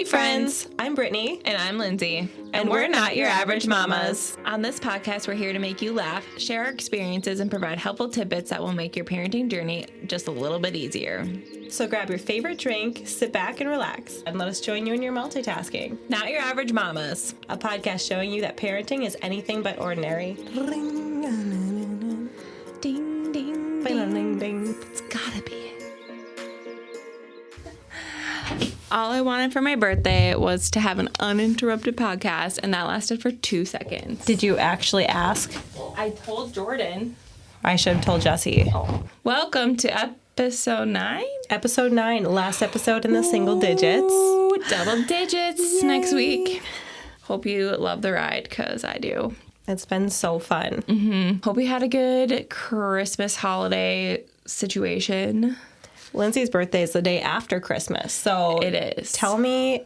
friends. I'm Brittany. And I'm Lindsey. And we're not your average mamas. On this podcast, we're here to make you laugh, share our experiences, and provide helpful tidbits that will make your parenting journey just a little bit easier. So grab your favorite drink, sit back and relax, and let us join you in your multitasking. Not your average mamas. A podcast showing you that parenting is anything but ordinary. Ding, ding, ding. Ding, ding. It's gotta be it. All I wanted for my birthday was to have an uninterrupted podcast, and that lasted for 2 seconds. Did you actually ask? I told Jordan. I should have told Jesse. Welcome to episode 9. Episode 9, last episode in the single digits. Ooh, double digits Yay. next week. Hope you love the ride, because I do. It's been so fun. Mm-hmm. Hope we had a good Christmas holiday situation. Lindsay's birthday is the day after Christmas, so It is. Tell me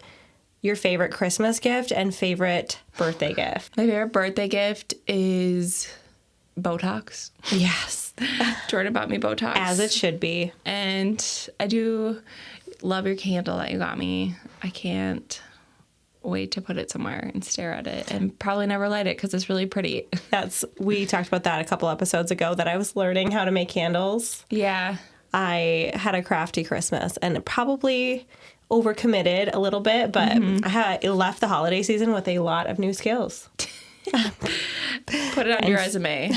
your favorite Christmas gift and favorite birthday gift. My favorite birthday gift is Botox. Yes. Jordan bought me Botox. As it should be. And I do love your candle that you got me. I can't wait to put it somewhere and stare at it and probably never light it because it's really pretty. We talked about that a couple episodes ago, that I was learning how to make candles. Yeah. I had a crafty Christmas and probably overcommitted a little bit, but I left the holiday season with a lot of new skills. Put it on your resume.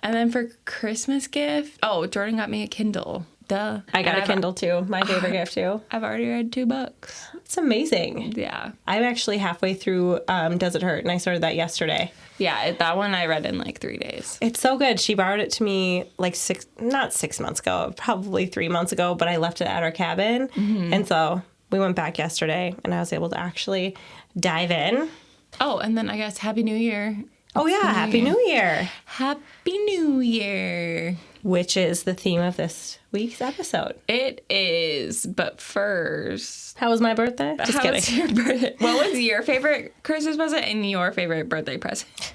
And then for Christmas gift, Jordan got me a Kindle. Duh. I got a Kindle too. My favorite gift too. I've already read 2 books. It's amazing. Yeah. I'm actually halfway through Does It Hurt? And I started that yesterday. Yeah, that one I read in like 3 days. It's so good. She borrowed it to me like not 6 months ago, probably 3 months ago, but I left it at our cabin. Mm-hmm. And so we went back yesterday and I was able to actually dive in. Oh, and then I guess Happy New Year. Oh, yeah. Happy New Year. Happy New Year. Which is the theme of this week's episode. It is, but first... How was my birthday? Just kidding. Your birthday? What was your favorite Christmas present and your favorite birthday present?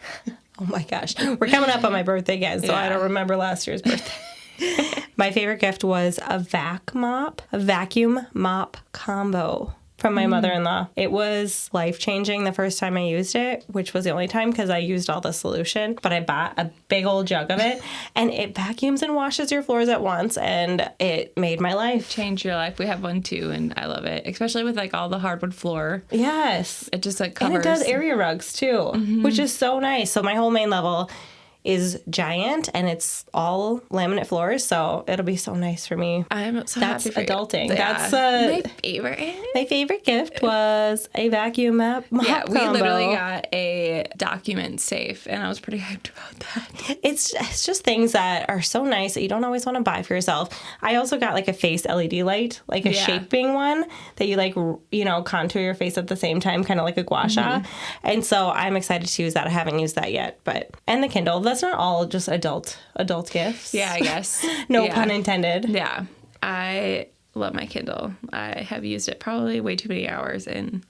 Oh my gosh. We're coming up on my birthday again, so I don't remember last year's birthday. My favorite gift was a vacuum mop combo from my mother-in-law. It was life-changing the first time I used it, which was the only time because I used all the solution. But I bought a big old jug of it, and it vacuums and washes your floors at once, and it made my life. Changed your life. We have one too, and I love it, especially with like all the hardwood floor. Yes. It just like covers. And it does area rugs too, which is so nice. So my whole main level is giant, and it's all laminate floors, so it'll be so nice for me. I'm so That's happy for adulting. You. That's my favorite. My favorite gift was a vacuum mop Yeah, we combo. literally got a document safe, and I was pretty hyped about that. It's just things that are so nice that you don't always want to buy for yourself. I also got like a face LED light, like a shaping one that you like, contour your face at the same time, kind of like a gua sha. And so I'm excited to use that. I haven't used that yet, and the Kindle. That's not all just adult gifts. Yeah, I guess. No pun intended. Yeah. I love my Kindle. I have used it probably way too many hours in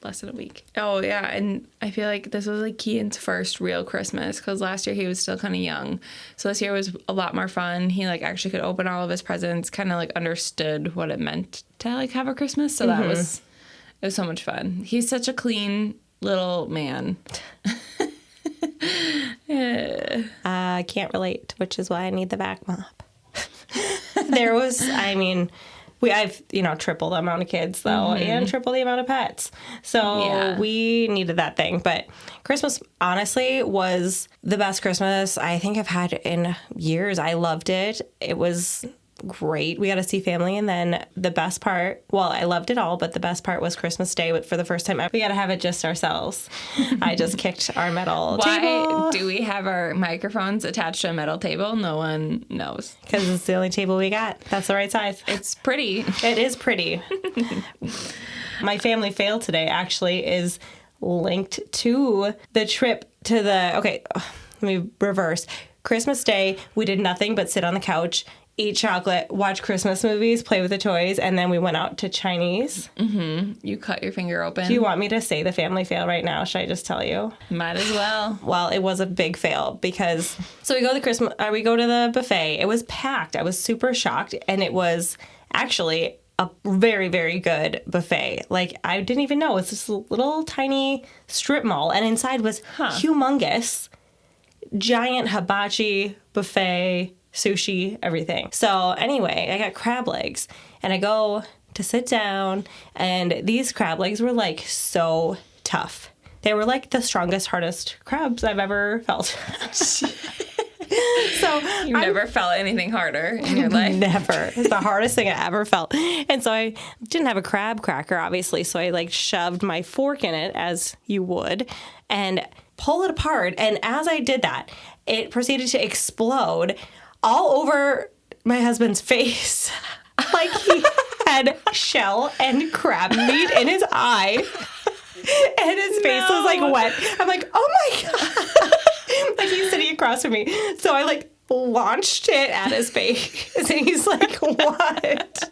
less than a week. Oh, yeah. And I feel like this was like Keaton's first real Christmas because last year he was still kind of young. So this year was a lot more fun. He like actually could open all of his presents, kind of like understood what it meant to like have a Christmas. So it was so much fun. He's such a clean little man. I can't relate, which is why I need the vac mop. I've triple the amount of kids though, and triple the amount of pets. So we needed that thing. But Christmas honestly was the best Christmas I think I've had in years. I loved it. It was great. We got to see family, and then the best part, I loved it all, but the best part was Christmas Day. For the first time, we got to have it just ourselves. I just kicked our metal table. Why do we have our microphones attached to a metal table? No one knows. Because it's the only table we got. That's the right size. It's pretty. It is pretty. My family fail today actually is linked to the trip to let me reverse. Christmas Day, we did nothing but sit on the couch, eat chocolate, watch Christmas movies, play with the toys, and then we went out to Chinese. Mm-hmm. You cut your finger open. Do you want me to say the family fail right now? Should I just tell you? Might as well. Well, it was a big fail because we go to the buffet. It was packed. I was super shocked, and it was actually a very, very good buffet. Like, I didn't even know. It's this little tiny strip mall, and inside was humongous, giant hibachi buffet, sushi, everything. So anyway, I got crab legs, and I go to sit down, and these crab legs were like so tough. They were like the strongest, hardest crabs I've ever felt. So You've never felt anything harder in your life? Never. It's the hardest thing I ever felt. And so I didn't have a crab cracker, obviously, so I like shoved my fork in it, as you would, and pull it apart. And as I did that, it proceeded to explode all over my husband's face. Like he had shell and crab meat in his eye. And his face was like wet. I'm like, oh my God. Like he's sitting across from me. So I like launched it at his face. And he's like, what?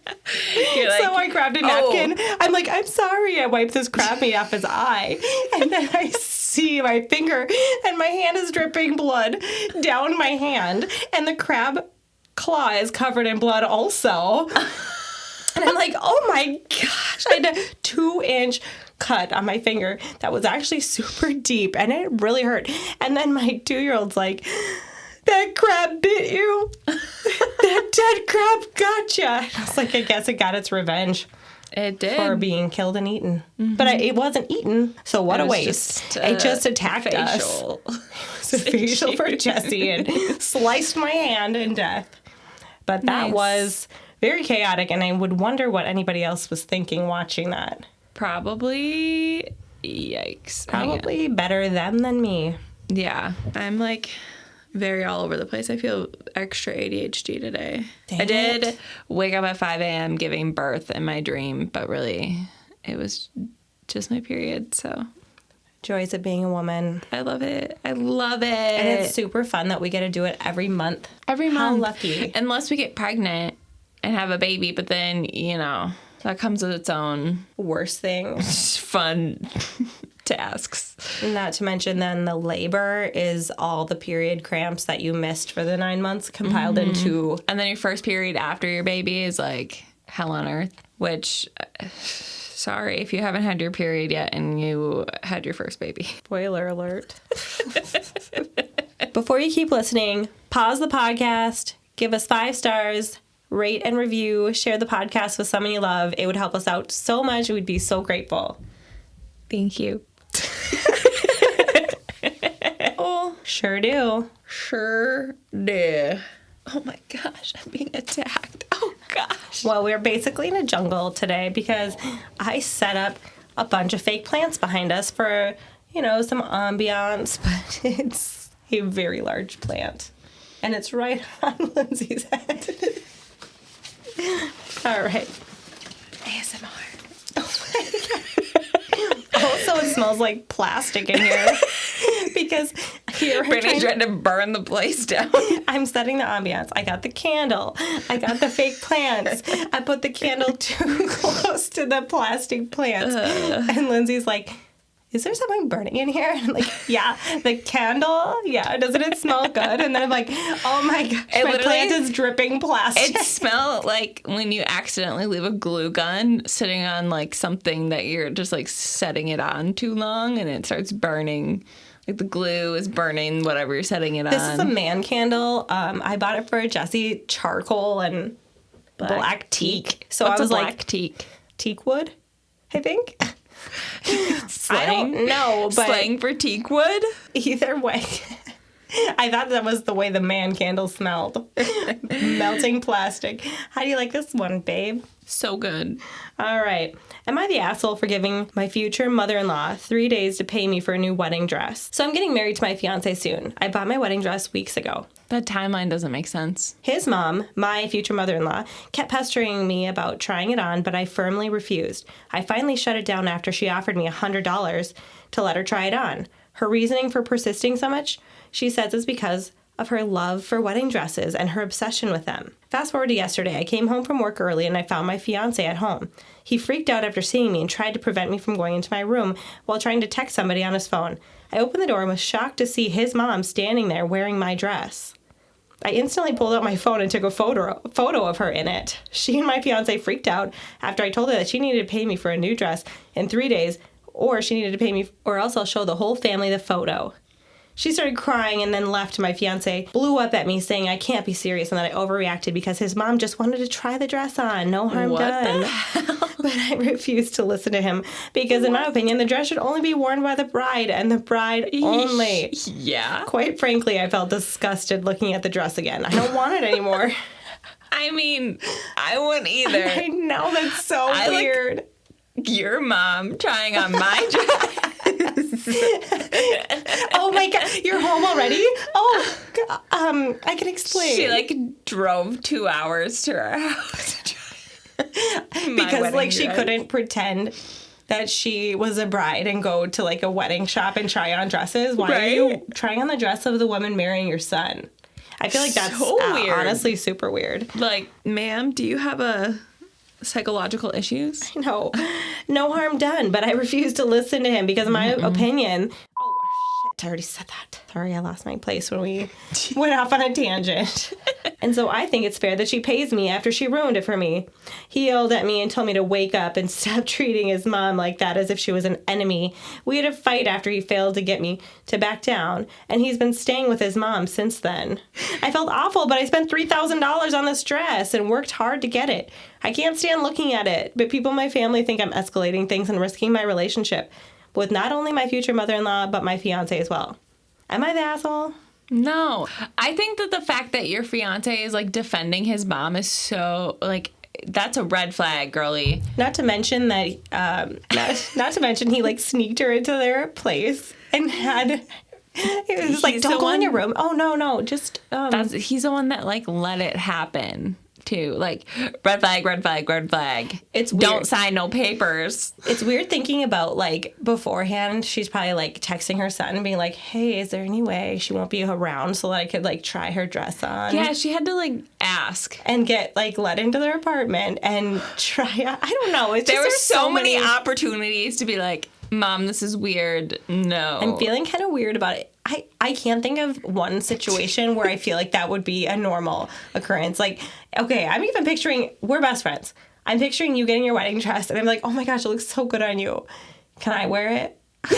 You're like, so I grabbed a napkin. I'm like, I'm sorry. I wiped this crab meat off his eye. And then I see my finger and my hand is dripping blood down my hand. And the crab claw is covered in blood also. And I'm like, oh my gosh. I had a 2-inch cut on my finger that was actually super deep, and it really hurt. And then my 2-year-old's like, that crab bit you. That dead crab got ya. And I was like, I guess it got its revenge. It did. For being killed and eaten. Mm-hmm. But it wasn't eaten, so what a waste. It just attacked us. It was a facial for Jessie and sliced my hand in death. But that was very chaotic, and I would wonder what anybody else was thinking watching that. Probably, yikes. Probably better them than me. Yeah, I'm like very all over the place. I feel extra ADHD today. Dang I did wake up at 5 a.m. giving birth in my dream, but really it was just my period, so. Joys of being a woman. I love it. I love it. And it's super fun that we get to do it every month. Every month. How lucky. Unless we get pregnant and have a baby, but then, you know, that comes with its own worst things. Fun tasks. Not to mention then the labor is all the period cramps that you missed for the 9 months compiled into. And then your first period after your baby is like hell on earth, which, sorry if you haven't had your period yet and you had your first baby. Spoiler alert. Before you keep listening, pause the podcast, give us 5 stars, rate and review, share the podcast with someone you love. It would help us out so much. We'd be so grateful. Thank you. Oh, sure do. Sure do. Oh my gosh, I'm being attacked. Oh gosh. Well, we're basically in a jungle today because I set up a bunch of fake plants behind us for, you know, some ambiance, but it's a very large plant. And it's right on Lindsey's head. All right. ASMR. Also, it smells like plastic in here because here Brittany's trying to burn the place down. I'm setting the ambiance. I got the candle. I got the fake plants. I put the candle too close to the plastic plants. And Lindsey's like, is there something burning in here? And I'm like, yeah, the candle. Yeah, doesn't it smell good? And then I'm like, oh my gosh, my plant is dripping plastic. It smelled like when you accidentally leave a glue gun sitting on like something that you're just like setting it on too long and it starts burning. Like the glue is burning whatever you're setting it on. This is a man candle. I bought it for Jessie, charcoal and black teak. So What's I was a like, black teak? Teak wood, I think. Slang? I don't know, but slang for teak wood? Either way. I thought that was the way the man candle smelled. Melting plastic. How do you like this one, babe? So good. All right. Am I the asshole for giving my future mother-in-law 3 days to pay me for a new wedding dress? So I'm getting married to my fiance soon. I bought my wedding dress weeks ago. That timeline doesn't make sense. His mom, my future mother-in-law, kept pestering me about trying it on, but I firmly refused. I finally shut it down after she offered me $100 to let her try it on. Her reasoning for persisting so much, she says, is because of her love for wedding dresses and her obsession with them. Fast forward to yesterday, I came home from work early and I found my fiancé at home. He freaked out after seeing me and tried to prevent me from going into my room while trying to text somebody on his phone. I opened the door and was shocked to see his mom standing there wearing my dress. I instantly pulled out my phone and took a photo of her in it. She and my fiance freaked out after I told her that she needed to pay me for a new dress in 3 days, or she needed to pay me, or else I'll show the whole family the photo. She started crying and then left. My fiance blew up at me saying I can't be serious and that I overreacted because his mom just wanted to try the dress on. No harm done. The hell? But I refused to listen to him because, in my opinion, the dress should only be worn by the bride and the bride only. Yeah. Quite frankly, I felt disgusted looking at the dress again. I don't want it anymore. I mean, I wouldn't either. I know, that's so weird. Your mom trying on my dress. Oh my God, you're home already? Oh, I can explain. She drove 2 hours to our house because she couldn't pretend that she was a bride and go to a wedding shop and try on dresses. Why are you trying on the dress of the woman marrying your son? I feel like that's so weird. Honestly super weird. Ma'am, do you have psychological issues? I know. No harm done, but I refuse to listen to him because my opinion... Oh, shit. I already said that. Sorry, I lost my place when we went off on a tangent. And so I think it's fair that she pays me after she ruined it for me. He yelled at me and told me to wake up and stop treating his mom like that as if she was an enemy. We had a fight after he failed to get me to back down, and he's been staying with his mom since then. I felt awful, but I spent $3,000 on this dress and worked hard to get it. I can't stand looking at it, but people in my family think I'm escalating things and risking my relationship with not only my future mother-in-law, but my fiance as well. Am I the asshole? No. I think that the fact that your fiance is defending his mom is so that's a red flag, girly. Not to mention that not to mention he sneaked her into their place and had it was don't go in your room. Oh no, just he's the one that let it happen. Too. Red flag, red flag, red flag. It's weird. Don't sign no papers. It's weird thinking about, beforehand, she's probably, texting her son and being like, hey, is there any way she won't be around so that I could, try her dress on? Yeah, she had to, ask. And get, let into their apartment and try out. I don't know. There were so many opportunities to be like, Mom, this is weird. No. I'm feeling kind of weird about it. I can't think of one situation where I feel like that would be a normal occurrence. Okay, I'm even picturing, we're best friends. I'm picturing you getting your wedding dress, and I'm like, oh my gosh, it looks so good on you. Can I wear it? Can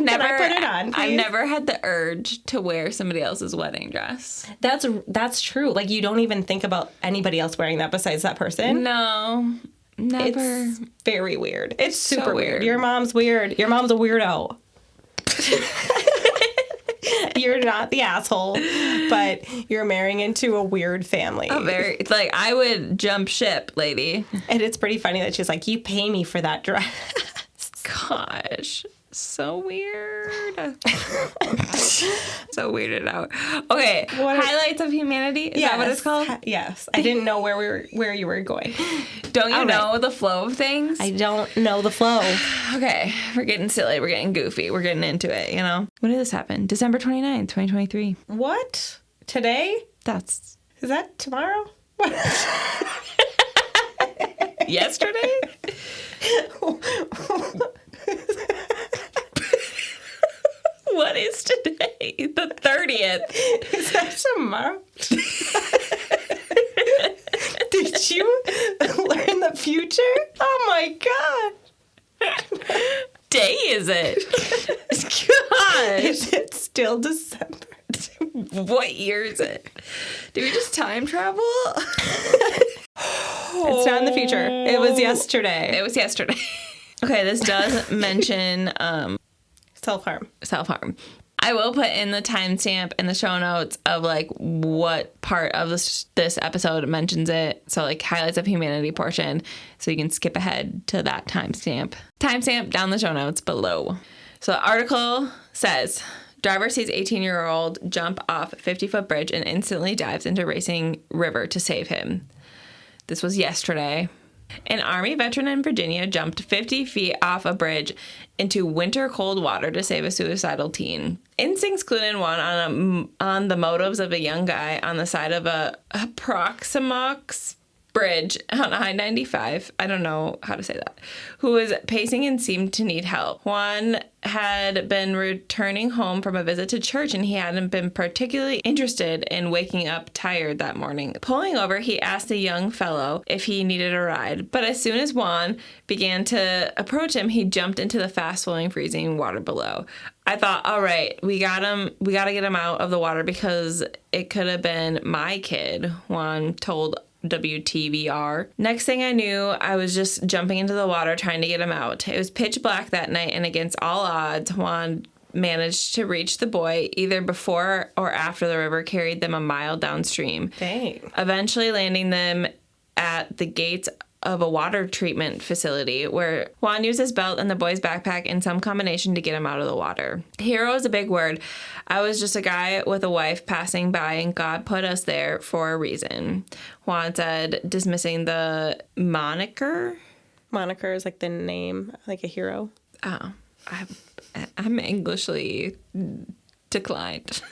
I put it on, please? I've never had the urge to wear somebody else's wedding dress. That's true. You don't even think about anybody else wearing that besides that person. No, never. It's very weird. It's super weird. Your mom's weird. Your mom's a weirdo. You're not the asshole, but you're marrying into a weird family. It's I would jump ship, lady. And it's pretty funny that she's like, you pay me for that dress. Gosh, so weird. So weirded out. Okay, highlights of humanity. Is that what it's called? Yes. I didn't know where you were going. Don't you know the flow of things? I don't know the flow. Okay, we're getting silly. We're getting goofy. We're getting into it, When did this happen? December 29th, 2023. What? Today? Is that tomorrow? Yesterday? What is today? The 30th. Is that tomorrow? Did you learn the future? Oh my God. Day is it? Gosh. Is it still December? What year is it? Did we just time travel? It's not in the future. It was yesterday. Okay, this does mention self-harm. I will put in the timestamp in the show notes of what part of this episode mentions it. So highlights of humanity portion. So you can skip ahead to that timestamp. Timestamp down the show notes below. So the article says, driver sees 18-year-old jump off 50-foot bridge and instantly dives into racing river to save him. This was yesterday. An Army veteran in Virginia jumped 50 feet off a bridge into winter cold water to save a suicidal teen. Instincts clued in one on the motives of a young guy on the side of a Proximox bridge on I-95, I don't know how to say that, who was pacing and seemed to need help. Juan had been returning home from a visit to church, and he hadn't been particularly interested in waking up tired that morning. Pulling over, he asked the young fellow if he needed a ride, but as soon as Juan began to approach him, he jumped into the fast-flowing, freezing water below. I thought, all right, we got to get him out of the water because it could have been my kid, Juan told WTVR. Next thing I knew, I was just jumping into the water trying to get him out. It was pitch black that night, and against all odds, Juan managed to reach the boy either before or after the river carried them a mile downstream. Dang. Eventually landing them at the gates of a water treatment facility where Juan used his belt and the boy's backpack in some combination to get him out of the water. Hero is a big word. I was just a guy with a wife passing by, and God put us there for a reason, Juan said, dismissing the moniker. Moniker is like the name, like a hero. Oh, I'm Englishly declined.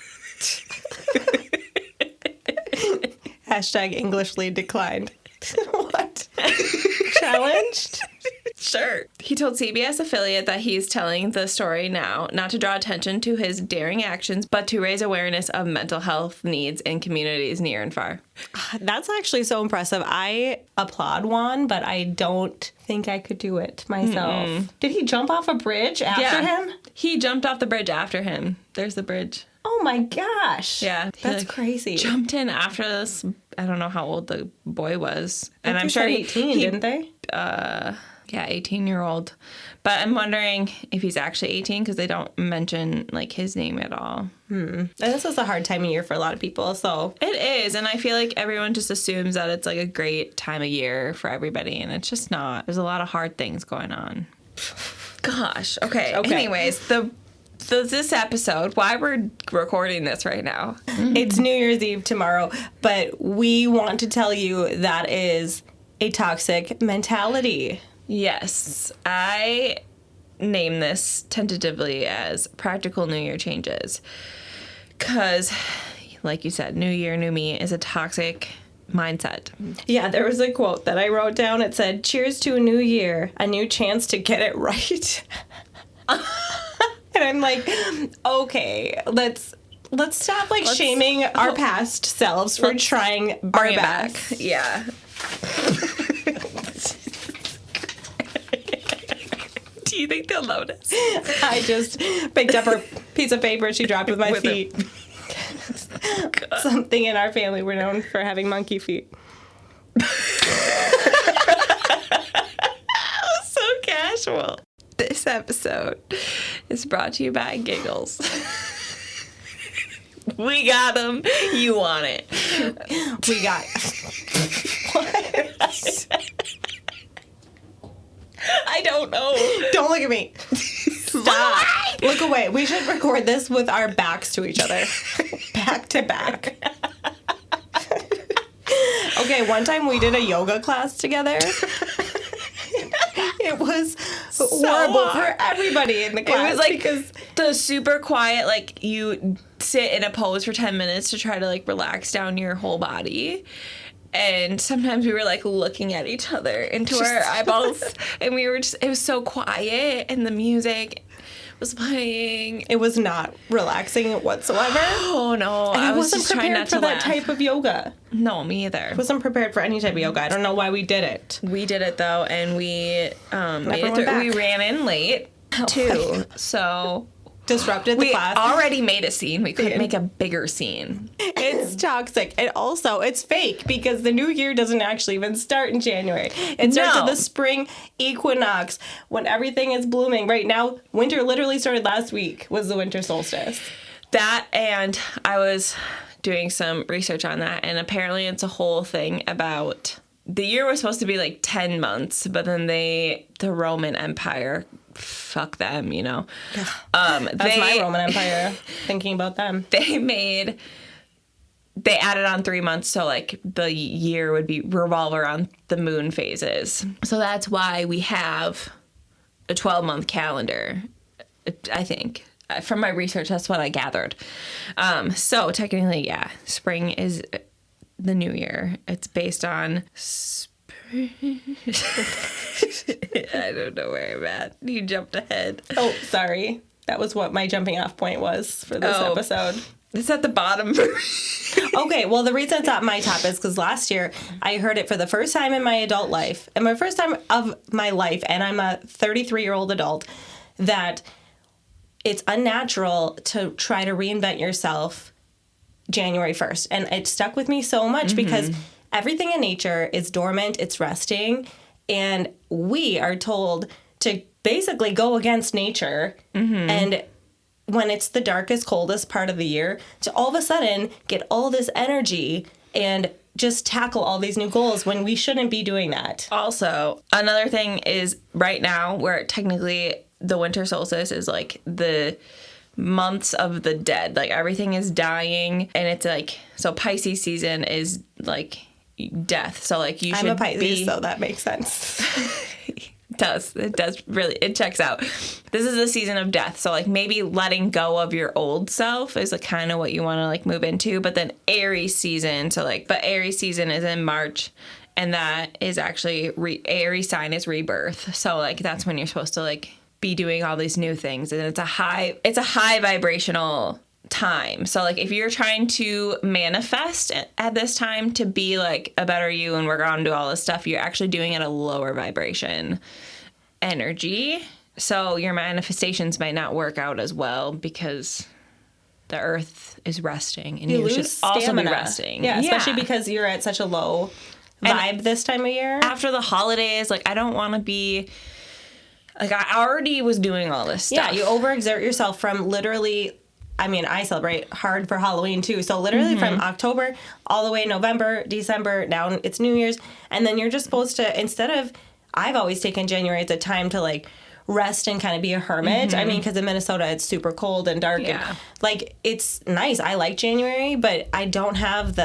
Hashtag Englishly declined. What? Challenged? Sure. He told CBS affiliate that he's telling the story now, not to draw attention to his daring actions, but to raise awareness of mental health needs in communities near and far. That's actually so impressive. I applaud Juan, but I don't think I could do it myself. Mm-mm. Did he jump off a bridge after him? He jumped off the bridge after him. There's the bridge. Oh my gosh. Yeah. That's crazy. Jumped in after this. I don't know how old the boy was. And I'm sure 18, didn't they? Yeah, 18-year-old. But I'm wondering if he's actually 18 because they don't mention like his name at all. And this is a hard time of year for a lot of people, so. It is, and I feel like everyone just assumes that it's like a great time of year for everybody, and it's just not. There's a lot of hard things going on. Gosh. Okay. Anyways, this episode, why we're recording this right now. It's New Year's Eve tomorrow, but we want to tell you that is a toxic mentality. Yes. I name this tentatively as practical New Year changes. Because, like you said, New Year, New Me is a toxic mindset. Yeah, there was a quote that I wrote down. It said, "Cheers to a new year, a new chance to get it right." And I'm like, okay, let's stop shaming our past selves for trying our best. Yeah. Do you think they'll notice? I just picked up her piece of paper she dropped with my feet. Something in our family, we're known for having monkey feet. So casual. This episode is brought to you by Giggles. We got them. You want it. We got What? I don't know. Don't look at me. Stop. Look away. We should record this with our backs to each other. Back to back. Okay, one time we did a yoga class together. It was horrible for everybody in the class. It was because the super quiet, you sit in a pose for 10 minutes to try to relax down your whole body. And sometimes we were looking at each other into our eyeballs, and we were it was so quiet, and the music was playing. It was not relaxing whatsoever. Oh no, and I wasn't prepared for that type of yoga. No, me either. I wasn't prepared for any type of yoga. I don't know why we did it. We did it though, and we made it through. We ran in late too, so. Disrupted the class. We already made a scene. We couldn't make a bigger scene. It's toxic. And also, it's fake because the new year doesn't actually even start in January. It starts at the spring equinox when everything is blooming. Right now, winter literally started last week, was the winter solstice. That, and I was doing some research on that, and apparently it's a whole thing about the year was supposed to be 10 months, but then the Roman Empire, fuck them, Yeah. That's my Roman Empire, thinking about them. They added on 3 months, so the year would revolve around the moon phases. So that's why we have a 12-month calendar, I think. From my research, that's what I gathered. So technically, yeah, spring is the new year. It's based on I don't know where I'm at. You jumped ahead. Oh, sorry. That was what my jumping off point was for this episode. It's at the bottom. Okay, well, the reason it's at my top is because last year I heard it for the first time in my adult life, and my first time of my life, and I'm a 33-year-old adult, that it's unnatural to try to reinvent yourself January 1st. And it stuck with me so much because everything in nature is dormant, it's resting, and we are told to basically go against nature. And when it's the darkest, coldest part of the year, to all of a sudden get all this energy and just tackle all these new goals when we shouldn't be doing that. Also, another thing is right now, where technically the winter solstice is like the months of the dead. Like everything is dying, and it's like, so Pisces season is like death. So like you should I'm a Pisces, so that makes sense. It does really, it checks out. This is a season of death, so like maybe letting go of your old self is like kind of what you want to like move into. But then Aries season, so like, but Aries season is in March, and that is actually Aries sign is rebirth. So like that's when you're supposed to like be doing all these new things, and it's a high vibrational time. So like if you're trying to manifest at this time to be like a better you and work on and do all this stuff, you're actually doing it at a lower vibration energy. So your manifestations might not work out as well because the earth is resting, and you should also be resting. Yeah, especially because you're at such a low vibe this time of year. After the holidays, like I don't want to be like, I already was doing all this stuff. Yeah, you overexert yourself from literally, I mean, I celebrate hard for Halloween too. So literally from October all the way November, December, now it's New Year's. And then you're just supposed to, instead of, I've always taken January as a time to like rest and kind of be a hermit. I mean, because in Minnesota it's super cold and dark. Yeah. And like, it's nice. I like January, but I don't have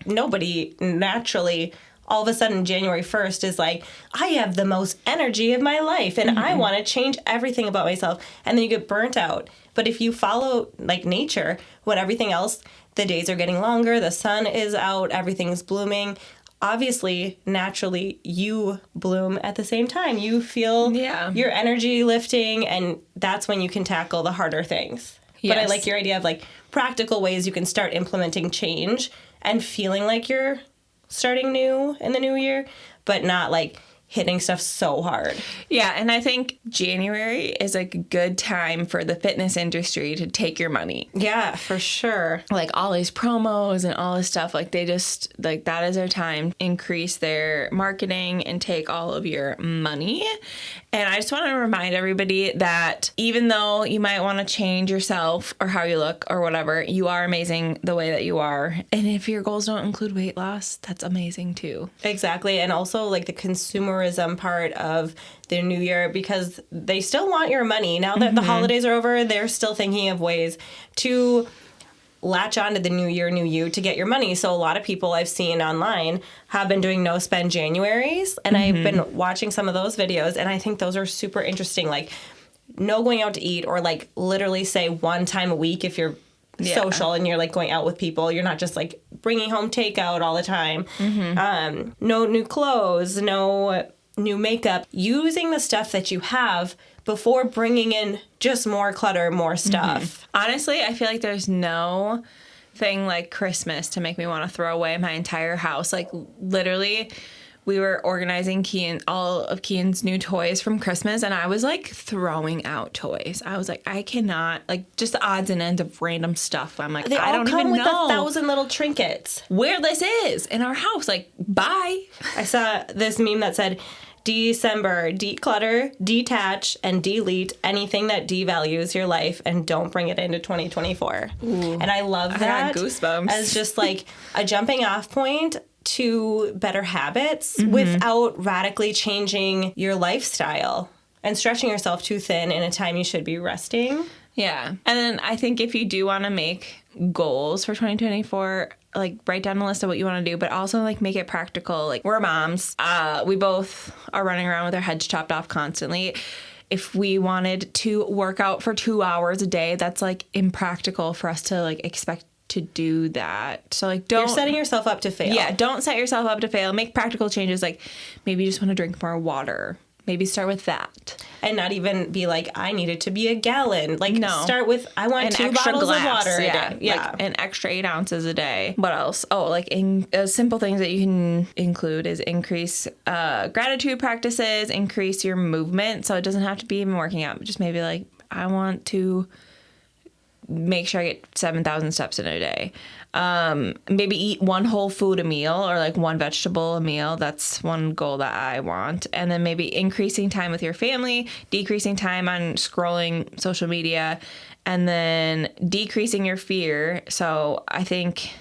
nobody naturally all of a sudden January 1st is like, I have the most energy of my life and I want to change everything about myself. And then you get burnt out. But if you follow like nature, when everything else, the days are getting longer, the sun is out, everything's blooming. Obviously, naturally, you bloom at the same time. You feel your energy lifting, and that's when you can tackle the harder things. Yes. But I like your idea of like practical ways you can start implementing change and feeling like you're starting new in the new year, but not like hitting stuff so hard. Yeah, and I think January is like a good time for the fitness industry to take your money. Yeah, for sure. Like all these promos and all this stuff, like they just, like that is their time, increase their marketing and take all of your money. And I just want to remind everybody that even though you might want to change yourself or how you look or whatever, you are amazing the way that you are. And if your goals don't include weight loss, that's amazing too. Exactly. And also like the consumerism part of the new year, because they still want your money. Now that the holidays are over, they're still thinking of ways to latch on to the new year, new you to get your money. So a lot of people I've seen online have been doing no spend Januaries, and I've been watching some of those videos, and I think those are super interesting. Like no going out to eat, or like literally say one time a week if you're social and you're like going out with people. You're not just like bringing home takeout all the time. No new clothes, no new makeup. Using the stuff that you have before bringing in just more clutter, more stuff. Honestly, I feel like there's no thing like Christmas to make me want to throw away my entire house. Like literally, we were organizing all of Kian's new toys from Christmas, and I was like throwing out toys. I was like, I cannot, like just the odds and ends of random stuff. I'm like, I don't even know. They all come with 1,000 little trinkets. Where this is in our house. Like, bye. I saw this meme that said, December, declutter, detach, and delete anything that devalues your life and don't bring it into 2024. Ooh, and I love that. I got goosebumps. As just like a jumping off point to better habits without radically changing your lifestyle and stretching yourself too thin in a time you should be resting. Yeah. And then I think if you do want to make goals for 2024, like write down a list of what you want to do, but also like make it practical. Like we're moms. We both are running around with our heads chopped off constantly. If we wanted to work out for 2 hours a day, that's like impractical for us to like expect to do that. So like You're setting yourself up to fail. Yeah, don't set yourself up to fail. Make practical changes. Like maybe you just want to drink more water. Maybe start with that. And not even be like, I need it to be a gallon. Like, no. Start with, I want an 2 extra bottles glass, of water a yeah. day. Yeah. Like an extra 8 ounces a day. What else? Oh, like simple things that you can include is increase gratitude practices, increase your movement. So it doesn't have to be even working out. Just maybe like, I want to make sure I get 7,000 steps in a day. Maybe eat 1 whole food a meal or like 1 vegetable a meal. That's one goal that I want. And then maybe increasing time with your family, decreasing time on scrolling social media, and then decreasing your fear. So I think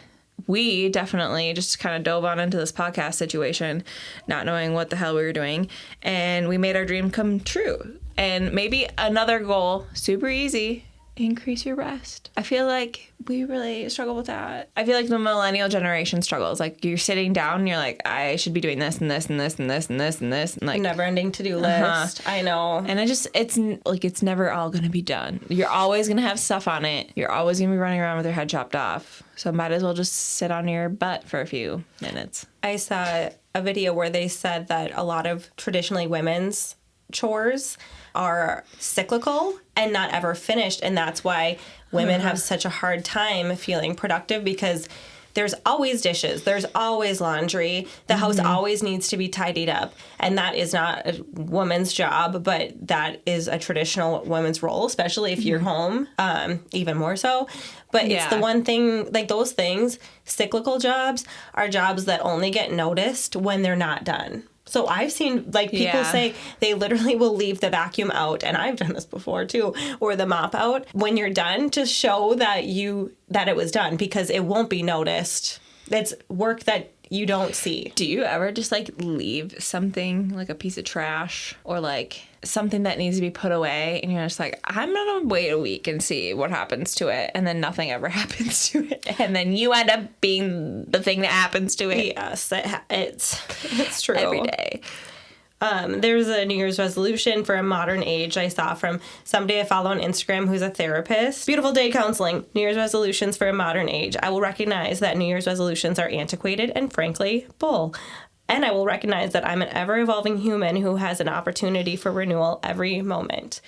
we definitely just kind of dove on into this podcast situation, not knowing what the hell we were doing. And we made our dream come true. And maybe another goal, super easy, increase your rest. I feel like we really struggle with that. I feel like the millennial generation struggles. Like you're sitting down and you're like, I should be doing this and this and this and this and this and this. And like never ending to-do list. I know. And it's never all going to be done. You're always going to have stuff on it. You're always going to be running around with your head chopped off. So might as well just sit on your butt for a few minutes. I saw a video where they said that a lot of traditionally women's chores are cyclical and not ever finished, and that's why women have such a hard time feeling productive, because there's always dishes, there's always laundry, the house always needs to be tidied up, and that is not a woman's job, but that is a traditional women's role, especially if you're home, even more so. But it's the one thing, like those things, cyclical jobs are jobs that only get noticed when they're not done. So I've seen, like, people say they literally will leave the vacuum out, and I've done this before too, or the mop out when you're done to show that it was done, because it won't be noticed. It's work that you don't see. Do you ever just like leave something, like a piece of trash or like something that needs to be put away, and you're just like, I'm gonna wait a week and see what happens to it, and then nothing ever happens to it, and then you end up being the thing that happens to it? Yes, it's true. Every day. There's a New Year's resolution for a modern age I saw from somebody I follow on Instagram who's a therapist. Beautiful day counseling. New Year's resolutions for a modern age. I will recognize that New Year's resolutions are antiquated and frankly bull. And I will recognize that I'm an ever-evolving human who has an opportunity for renewal every moment.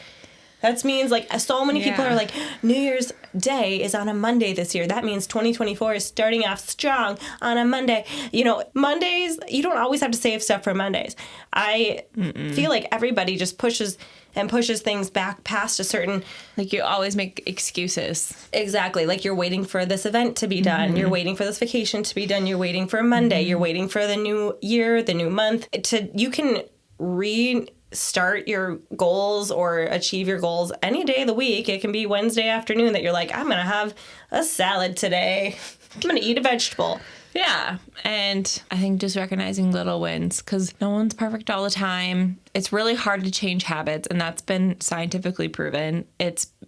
That means, like, so many people are like, New Year's Day is on a Monday this year. That means 2024 is starting off strong on a Monday. You know, Mondays, you don't always have to save stuff for Mondays. I feel like everybody just pushes things back past a certain... Like, you always make excuses. Exactly. Like, you're waiting for this event to be done. You're waiting for this vacation to be done. You're waiting for a Monday. You're waiting for the new year, the new month. You can start your goals or achieve your goals any day of the week. It can be Wednesday afternoon that you're like, I'm going to have a salad today. I'm going to eat a vegetable. Yeah. And I think just recognizing little wins, because no one's perfect all the time. It's really hard to change habits, and that's been scientifically proven.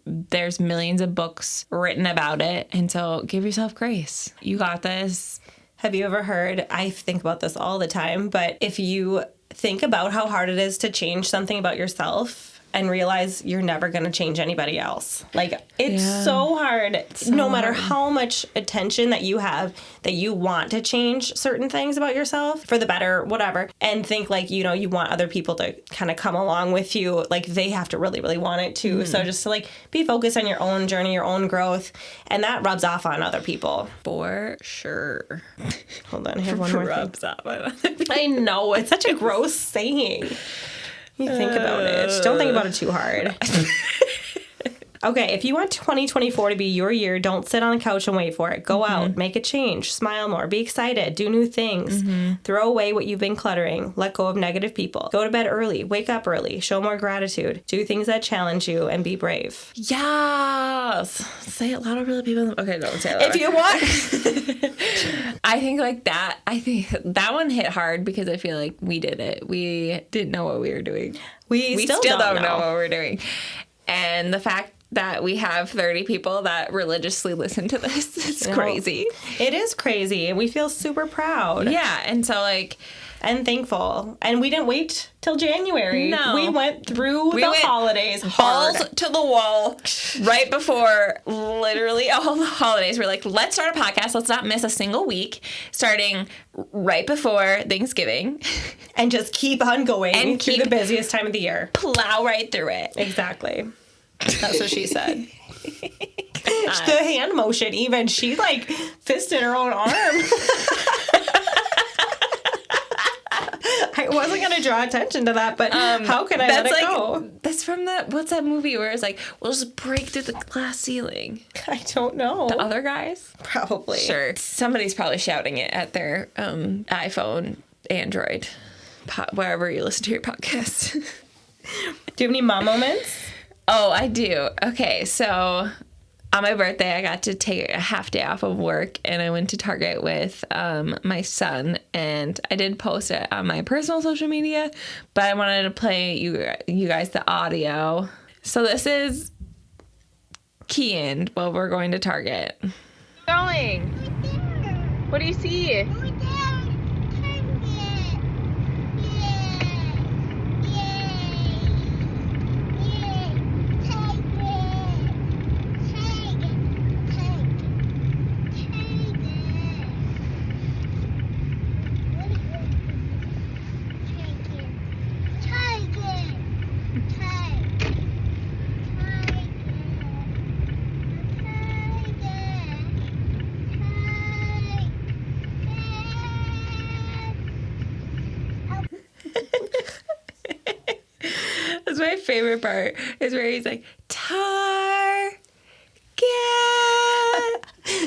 There's millions of books written about it. And so give yourself grace. You got this. Have you ever heard, I think about this all the time, but if you think about how hard it is to change something about yourself and realize you're never going to change anybody else. Like, it's so hard, no matter how much attention that you have, that you want to change certain things about yourself for the better, whatever, and think like, you know, you want other people to kind of come along with you. Like, they have to really, really want it too. So just to like be focused on your own journey, your own growth, and that rubs off on other people. For sure. Hold on, I have one more rubs thing. off on other people. I know, it's such a gross saying. You think about it. Don't think about it too hard. Okay, if you want 2024 to be your year, don't sit on the couch and wait for it. Go out, make a change, smile more, be excited, do new things. Throw away what you've been cluttering. Let go of negative people. Go to bed early, wake up early, show more gratitude, do things that challenge you, and be brave. Yes! Say it louder for the people. Okay, don't say it louder. If you want. I think like that, that one hit hard because I feel like we did it. We didn't know what we were doing. We still don't know what we're doing. And the fact that we have 30 people that religiously listen to this, it's crazy. It is crazy, and we feel super proud. Yeah, and so like, and thankful. And we didn't wait till January. No. We went through the holidays hard. Balls to the wall right before literally all the holidays. We're like, let's start a podcast. Let's not miss a single week. Starting right before Thanksgiving. And just keep on going through the busiest time of the year. Plow right through it. Exactly. That's what she said. The hand motion, even. She, like, fisted her own arm. I wasn't going to draw attention to that, but how can I let it go? That's from what's that movie where it's like, we'll just break through the glass ceiling? I don't know. The other guys? Probably. Sure. Somebody's probably shouting it at their iPhone, Android, wherever you listen to your podcast. Do you have any mom moments? Oh, I do. Okay, so on my birthday, I got to take a half day off of work, and I went to Target with my son, and I did post it on my personal social media, but I wanted to play you guys the audio. So this is Kian while we're going to Target. Going. What do you see? That's my favorite part, is where he's like, Target.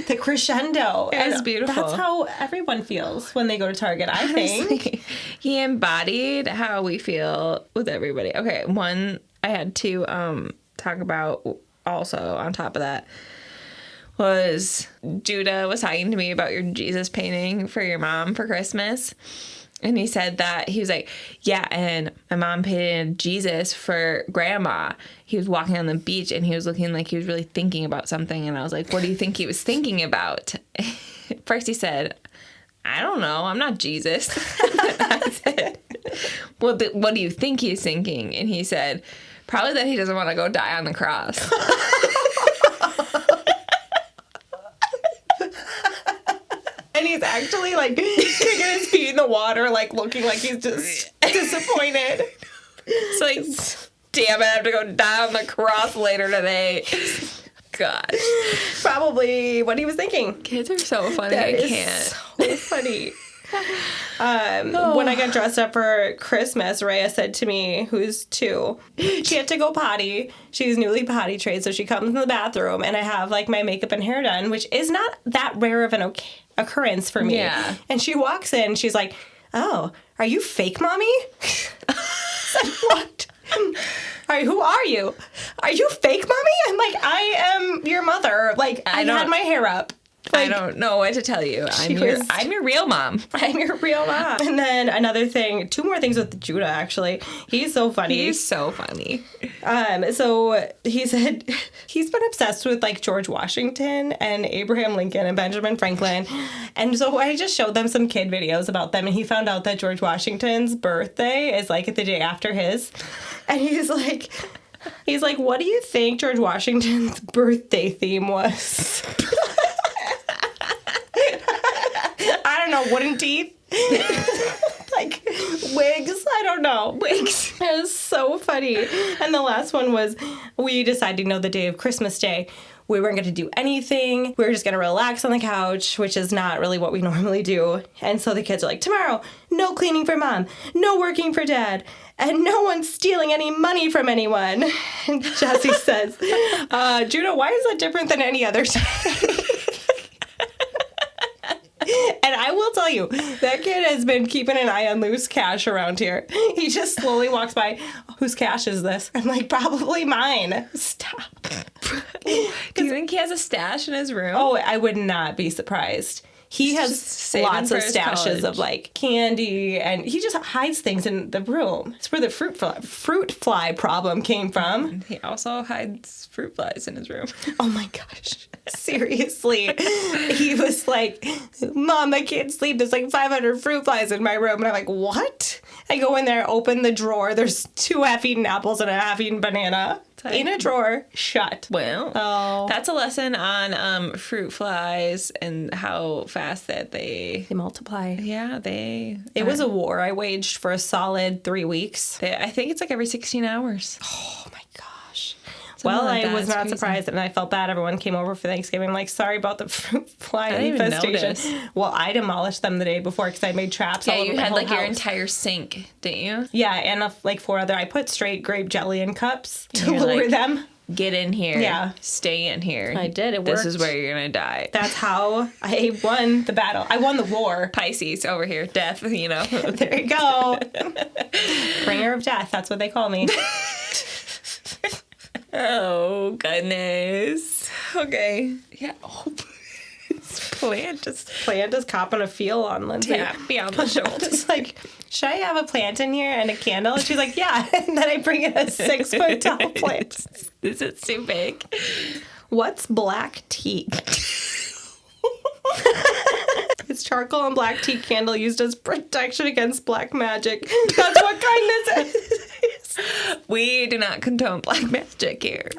The crescendo. It was beautiful. That's how everyone feels when they go to Target, I think. He embodied how we feel with everybody. Okay, I had to talk about also on top of that was Judah was talking to me about your Jesus painting for your mom for Christmas. And he said that, he was like, yeah, and my mom painted Jesus for grandma. He was walking on the beach and he was looking like he was really thinking about something. And I was like, what do you think he was thinking about? First he said, I don't know, I'm not Jesus. I said, well, what do you think he's thinking? And he said, probably that he doesn't want to go die on the cross. And he's actually, like, kicking his feet in the water, like, looking like he's just disappointed. It's like, damn it, I have to go die on the cross later today. Gosh. Probably what he was thinking. Kids are so funny. That I is can't. so funny. When I got dressed up for Christmas, Rhea said to me, who's 2, she had to go potty. She's newly potty trained, so she comes in the bathroom, and I have, like, my makeup and hair done, which is not that rare of an occurrence for me. Yeah. And she walks in, she's like, oh, are you fake, Mommy? I said, what? Who are you? Are you fake, Mommy? I'm like, I am your mother. Like, I had my hair up. Like, I don't know what to tell you. I'm your real mom. I'm your real mom. And then another thing, 2 more things with Judah, actually. He's so funny. He's so funny. So he said he's been obsessed with, like, George Washington and Abraham Lincoln and Benjamin Franklin. And so I just showed them some kid videos about them, and he found out that George Washington's birthday is, like, the day after his. And he's like, what do you think George Washington's birthday theme was? I don't know, wooden teeth? Like, wigs? I don't know. Wigs. It was so funny. And the last one was, we decided, the day of Christmas Day, we weren't going to do anything. We were just going to relax on the couch, which is not really what we normally do. And so the kids are like, tomorrow, no cleaning for Mom, no working for Dad, and no one's stealing any money from anyone. And Jessie says, Judah, why is that different than any other time? And I will tell you, that kid has been keeping an eye on loose cash around here. He just slowly walks by. Whose cash is this? I'm like, probably mine. Stop. Do you think he has a stash in his room? Oh, I would not be surprised. He has lots of stashes of, like, candy, and he just hides things in the room. It's where the fruit fly problem came from. He also hides fruit flies in his room. Oh, my gosh. Seriously. He was like, Mom, I can't sleep. There's like 500 fruit flies in my room. And I'm like, what? I go in there, open the drawer. There's 2 half-eaten apples and a half-eaten banana in a drawer, shut. Well, that's a lesson on fruit flies and how fast that they multiply. Yeah, It was a war I waged for a solid 3 weeks. I think it's like every 16 hours. Oh, my gosh. Well, I was not surprised, and I felt bad. Everyone came over for Thanksgiving. I'm like, sorry about the fruit fly infestation. Well, I demolished them the day before because I made traps all over my whole house. You had like your entire sink, didn't you? Yeah, and like 4 other. I put straight grape jelly in cups to lure them. Get in here. Yeah. Stay in here. I did. It worked. This is where you're going to die. That's how I won the battle. I won the war. Pisces over here. Death, you know. There you go. Bringer of death. That's what they call me. Oh, goodness. Okay. Yeah. Oh, plant is copping a feel on Lindsey. Tap me on the shoulder. It's like, should I have a plant in here and a candle? And she's like, yeah. And then I bring in a 6-foot tall plant. Is it too big? What's black teak? It's charcoal and black teak candle used as protection against black magic. That's what kindness is. We do not condone black magic here.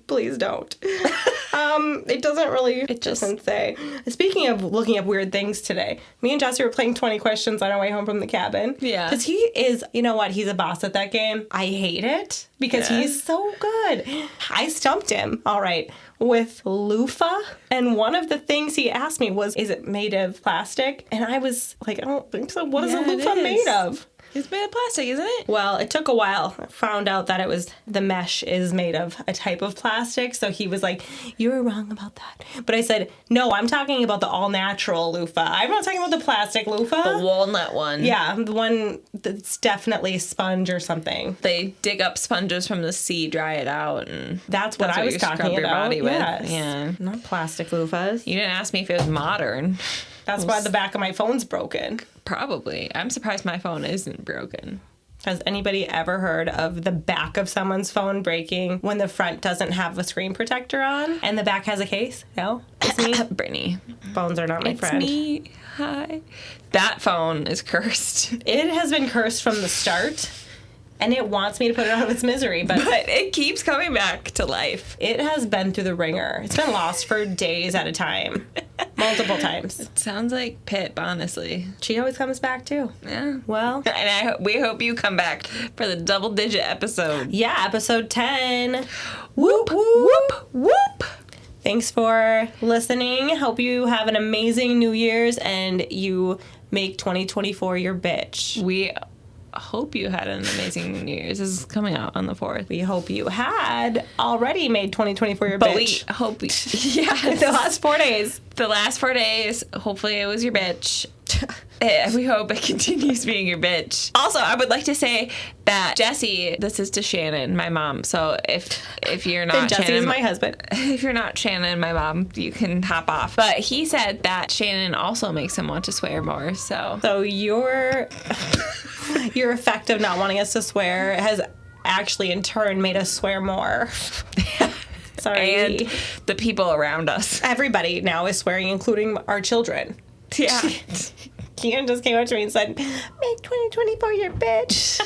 Please don't. It doesn't really. It doesn't say. Speaking of looking up weird things today, me and Jesse were playing 20 questions on our way home from the cabin. Yeah. Because he is, you know what? He's a boss at that game. I hate it because he's so good. I stumped him. All right. With loofah. And one of the things he asked me was, is it made of plastic? And I was like, I don't think so. What is a loofah made of? It's made of plastic, isn't it? Well, it took a while. I found out that the mesh is made of a type of plastic. So he was like, you were wrong about that. But I said, no, I'm talking about the all-natural loofah. I'm not talking about the plastic loofah. The walnut one. Yeah, the one that's definitely sponge or something. They dig up sponges from the sea, dry it out, and that's what I was talking about. Your body with. Yes. Yeah. Not plastic loofahs. You didn't ask me if it was modern. That's why the back of my phone's broken. Probably. I'm surprised my phone isn't broken. Has anybody ever heard of the back of someone's phone breaking when the front doesn't have a screen protector on and the back has a case? No? It's me. Brittany. Phones are not my friend. It's me. Hi. That phone is cursed. It has been cursed from the start. And it wants me to put it out of its misery, but it keeps coming back to life. It has been through the ringer. It's been lost for days at a time. Multiple times. It sounds like Pip, honestly. She always comes back, too. Yeah. Well. And we hope you come back for the double-digit episode. Yeah, episode 10. Whoop, whoop, whoop. Thanks for listening. Hope you have an amazing New Year's and you make 2024 your bitch. We hope you had an amazing New Year's. This is coming out on the 4th. We hope you had already made 2024 your bitch. But we hope yeah. The last 4 days. The last 4 days, hopefully it was your bitch. We hope it continues being your bitch. Also, I would like to say that Jesse, this is to Shannon, my mom. So if you're not Jesse Shannon, is my husband. If you're not Shannon, my mom, you can hop off. But he said that Shannon also makes him want to swear more. So your effect of not wanting us to swear has actually in turn made us swear more. Sorry. And the people around us. Everybody now is swearing, including our children. Yeah. Kian just came up to me and said, make 2024 your bitch.